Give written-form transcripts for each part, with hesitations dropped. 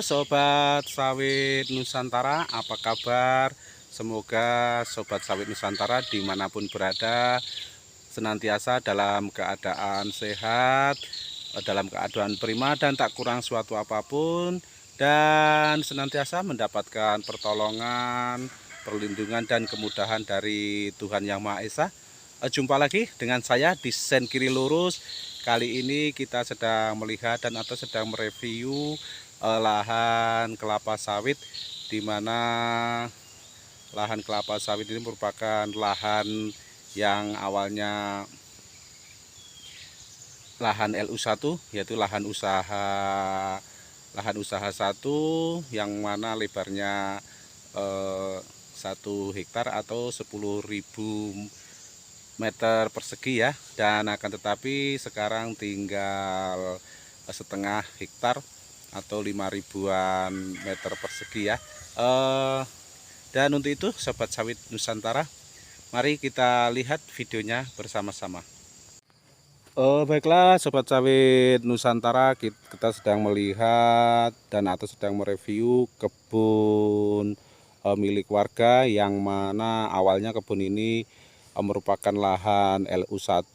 Sobat Sawit Nusantara, apa kabar? Semoga Sobat Sawit Nusantara dimanapun berada senantiasa dalam keadaan sehat, dalam keadaan prima dan tak kurang suatu apapun, dan senantiasa mendapatkan pertolongan, perlindungan dan kemudahan dari Tuhan Yang Maha Esa. Jumpa lagi dengan saya di Sen Kiri Lurus. Kali ini kita sedang melihat dan atau sedang mereview lahan kelapa sawit, di mana lahan kelapa sawit ini merupakan lahan yang awalnya lahan LU1, yaitu lahan usaha 1 yang mana lebarnya 1 hektar atau 10.000 meter persegi ya, dan akan tetapi sekarang tinggal setengah hektar atau 5.000-an meter persegi ya. Dan untuk itu Sobat Sawit Nusantara, mari kita lihat videonya bersama-sama. Baiklah Sobat Sawit Nusantara, kita sedang melihat dan atau sedang mereview kebun milik warga, yang mana awalnya kebun ini merupakan lahan LU1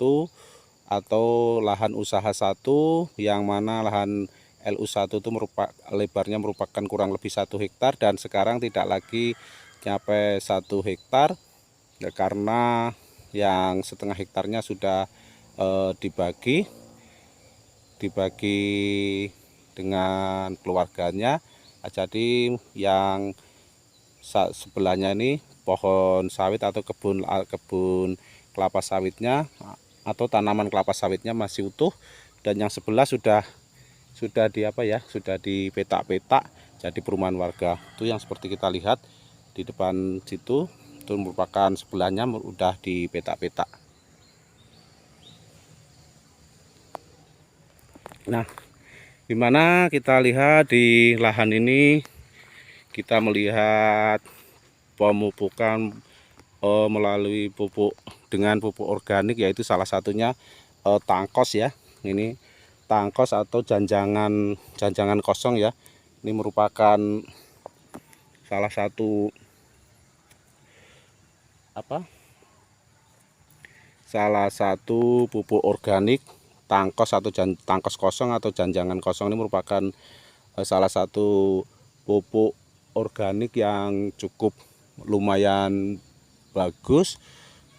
atau lahan usaha 1, yang mana lahan LU1 itu lebarnya merupakan kurang lebih 1 hektar dan sekarang tidak lagi nyampe 1 hektar ya, karena yang setengah hektarnya sudah dibagi dengan keluarganya. Jadi yang sebelahnya ini pohon sawit atau kebun kelapa sawitnya atau tanaman kelapa sawitnya masih utuh, dan yang sebelah sudah dipetak-petak jadi perumahan warga. Itu yang seperti kita lihat di depan situ, itu merupakan sebelahnya udah dipetak-petak. Nah, dimana kita lihat di lahan ini, kita melihat pemupukan melalui dengan pupuk organik, yaitu salah satunya tangkos ya. Ini tangkos atau janjangan kosong ya. Ini merupakan salah satu pupuk organik. Tangkos atau tangkos kosong atau janjangan kosong ini merupakan salah satu pupuk organik yang cukup lumayan bagus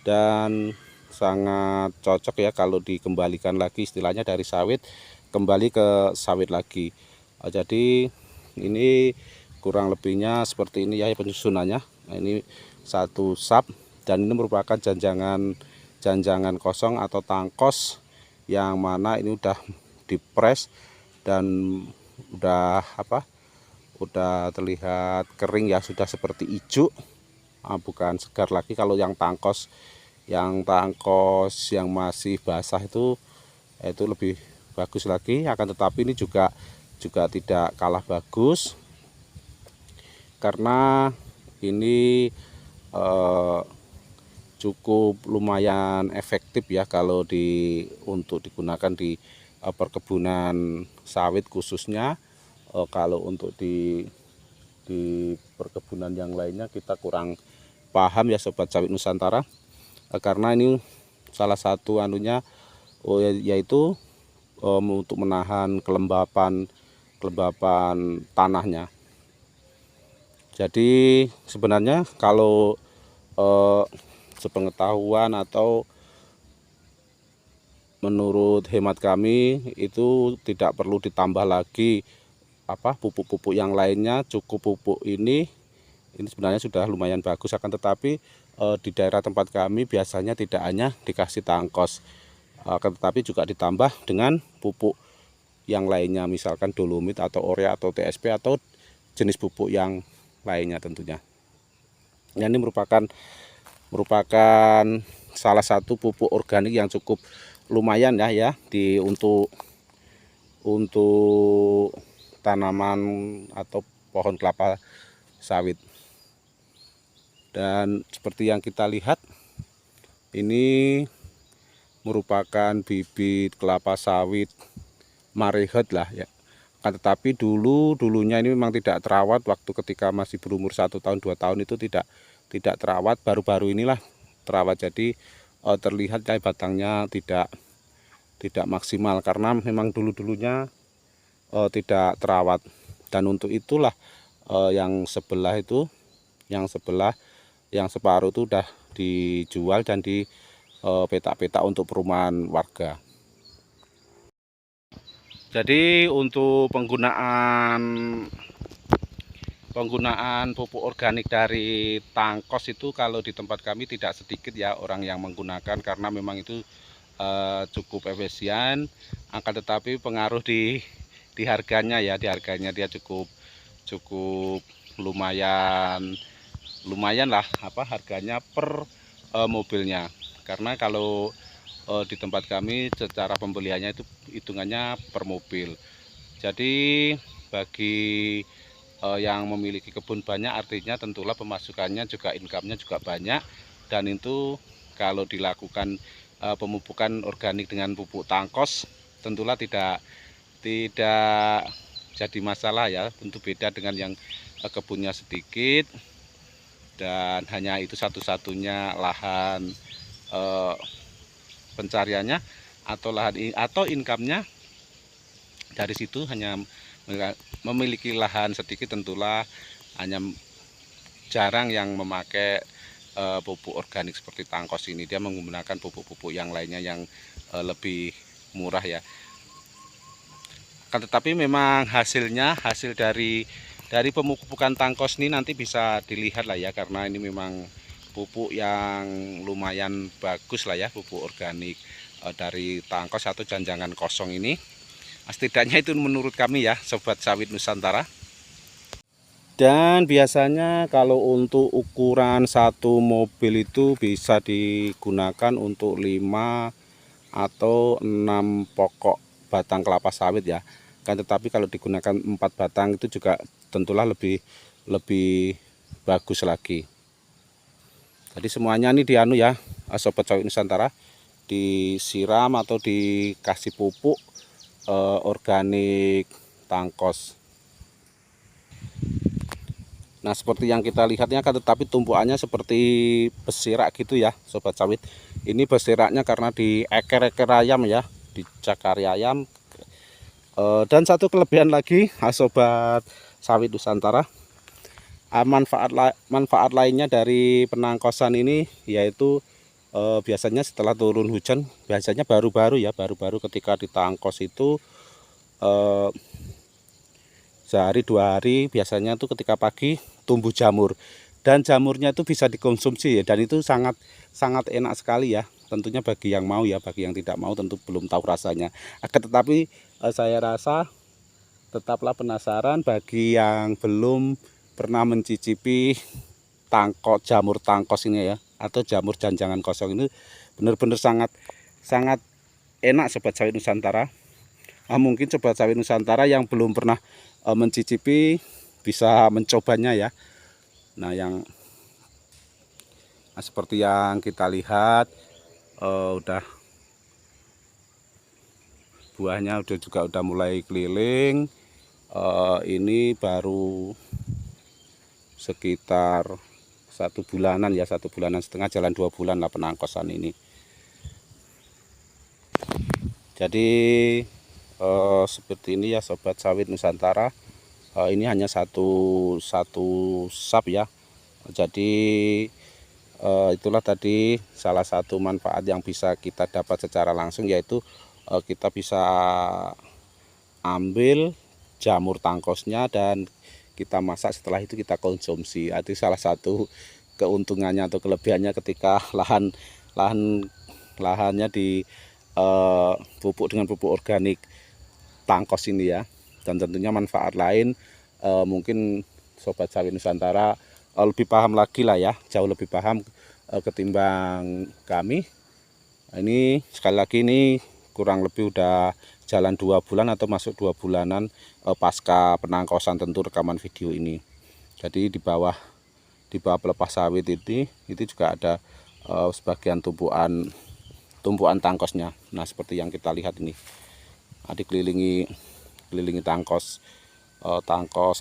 dan sangat cocok ya kalau dikembalikan lagi, istilahnya dari sawit kembali ke sawit lagi. Jadi ini kurang lebihnya seperti ini ya penyusunannya. Nah, ini satu sap, dan ini merupakan janjangan kosong atau tangkos, yang mana ini udah dipres dan udah terlihat kering ya, sudah seperti ijuk, bukan segar lagi. Kalau yang tangkos yang masih basah itu lebih bagus lagi. Akan tetapi ini juga tidak kalah bagus, karena ini cukup lumayan efektif ya kalau untuk digunakan di perkebunan sawit khususnya. Kalau untuk di perkebunan yang lainnya kita kurang paham ya Sobat Sawit Nusantara, karena ini salah satu yaitu untuk menahan kelembapan tanahnya. Jadi sebenarnya kalau sepengetahuan atau menurut hemat kami, itu tidak perlu ditambah lagi pupuk-pupuk yang lainnya. Cukup pupuk ini sebenarnya sudah lumayan bagus. Akan tetapi di daerah tempat kami biasanya tidak hanya dikasih tangkos, akan tetapi juga ditambah dengan pupuk yang lainnya, misalkan dolomit atau urea atau TSP atau jenis pupuk yang lainnya tentunya. Ini merupakan salah satu pupuk organik yang cukup lumayan ya untuk tanaman atau pohon kelapa sawit. Dan seperti yang kita lihat, ini merupakan bibit kelapa sawit marihot lah ya, Akan tetapi dulunya ini memang tidak terawat. Waktu ketika masih berumur 1 tahun 2 tahun itu tidak terawat. Baru-baru inilah terawat. Jadi terlihat batangnya tidak maksimal karena memang dulunya tidak terawat. Dan untuk itulah yang sebelah itu, yang separuh itu udah dijual dan di petak-petak untuk perumahan warga. Jadi untuk penggunaan pupuk organik dari tangkos itu kalau di tempat kami tidak sedikit ya orang yang menggunakan, karena memang itu cukup efisien. Akan tetapi pengaruh di harganya ya, di harganya dia cukup lumayan lah harganya per mobilnya. Karena kalau di tempat kami secara pembeliannya itu hitungannya per mobil. Jadi bagi yang memiliki kebun banyak, artinya tentulah pemasukannya juga, income-nya juga banyak. Dan itu kalau dilakukan pemupukan organik dengan pupuk tangkos, tentulah tidak jadi masalah ya. Tentu beda dengan yang kebunnya sedikit dan hanya itu satu-satunya lahan pencariannya atau income-nya dari situ, hanya memiliki lahan sedikit. Tentulah hanya jarang yang memakai pupuk organik seperti tangkos ini. Dia menggunakan pupuk-pupuk yang lainnya yang lebih murah ya. Tetapi memang hasil dari pemupukan tangkos ini nanti bisa dilihat lah ya, karena ini memang pupuk yang lumayan bagus lah ya, pupuk organik dari tangkos atau janjangan kosong ini. Setidaknya itu menurut kami ya, Sobat Sawit Nusantara. Dan biasanya kalau untuk ukuran satu mobil itu bisa digunakan untuk 5 atau 6 pokok batang kelapa sawit ya. Kan tetapi kalau digunakan 4 batang itu juga tentulah lebih bagus lagi. Jadi semuanya ini dianu ya, Sobat Sawit Nusantara, disiram atau dikasih pupuk organik tangkos. Nah seperti yang kita lihatnya kan, tetapi tumpuannya seperti besirak gitu ya Sobat Sawit. Ini besiraknya karena di eker-eker ayam ya, di cakar ayam. Dan satu kelebihan lagi Sobat Sawit Nusantara, manfaat lainnya dari penangkosan ini yaitu biasanya setelah turun hujan, biasanya baru-baru ketika ditangkos itu sehari 2 hari biasanya tuh ketika pagi tumbuh jamur, dan jamurnya itu bisa dikonsumsi ya, dan itu sangat enak sekali ya, tentunya bagi yang mau ya. Bagi yang tidak mau tentu belum tahu rasanya. Tetapi saya rasa tetaplah penasaran bagi yang belum pernah mencicipi jamur tangkos ini ya, atau jamur janjangan kosong ini. Benar-benar sangat enak Sobat Sawit Nusantara. Mungkin Sobat Sawit Nusantara yang belum pernah mencicipi bisa mencobanya ya. Nah seperti yang kita lihat udah buahnya juga udah mulai keliling. Ini baru sekitar 1 bulanan ya, 1 bulanan setengah, jalan 2 bulan lah penangkosan ini. Jadi seperti ini ya Sobat Sawit Nusantara. Ini hanya satu sap ya. Jadi itulah tadi salah satu manfaat yang bisa kita dapat secara langsung, yaitu kita bisa ambil jamur tangkosnya dan kita masak, setelah itu kita konsumsi. Itu salah satu keuntungannya atau kelebihannya ketika lahannya di pupuk dengan pupuk organik tangkos ini ya. Dan tentunya manfaat lain mungkin Sobat Sawit Nusantara lebih paham lagi lah ya, jauh lebih paham ketimbang kami. Ini sekali lagi ini kurang lebih udah jalan 2 bulan atau masuk 2 bulanan pasca penangkosan tentu rekaman video ini. Jadi di bawah pelepah sawit ini itu juga ada sebagian tumpuan tangkosnya. Nah seperti yang kita lihat ini, dikelilingi dikelilingi tangkos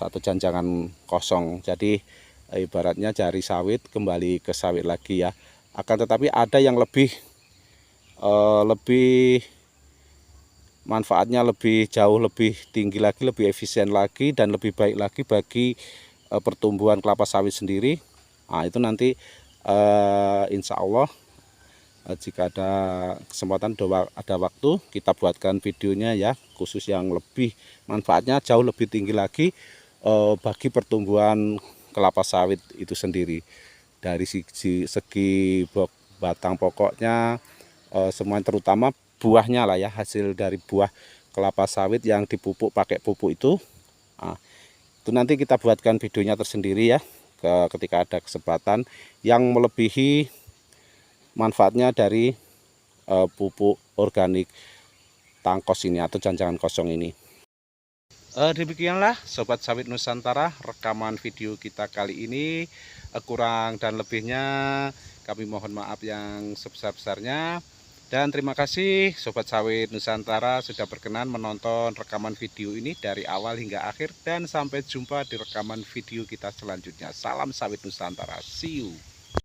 atau janjangan kosong. Jadi ibaratnya cari sawit kembali ke sawit lagi ya. Akan tetapi ada yang lebih manfaatnya lebih jauh lebih tinggi lagi, lebih efisien lagi, dan lebih baik lagi bagi pertumbuhan kelapa sawit sendiri. Nah, itu nanti insya Allah jika ada kesempatan, ada waktu, kita buatkan videonya ya, khusus yang lebih manfaatnya jauh lebih tinggi lagi bagi pertumbuhan kelapa sawit itu sendiri. Dari segi batang pokoknya, semuanya, terutama buahnya lah ya, hasil dari buah kelapa sawit yang dipupuk pakai pupuk itu. Nah, itu nanti kita buatkan videonya tersendiri ya, ketika ada kesempatan, yang melebihi manfaatnya dari pupuk organik tangkos ini atau janjangan kosong ini. Demikianlah Sobat Sawit Nusantara, rekaman video kita kali ini. Kurang dan lebihnya kami mohon maaf yang sebesar-besarnya. Dan terima kasih Sobat Sawit Nusantara sudah berkenan menonton rekaman video ini dari awal hingga akhir. Dan sampai jumpa di rekaman video kita selanjutnya. Salam Sawit Nusantara, see you.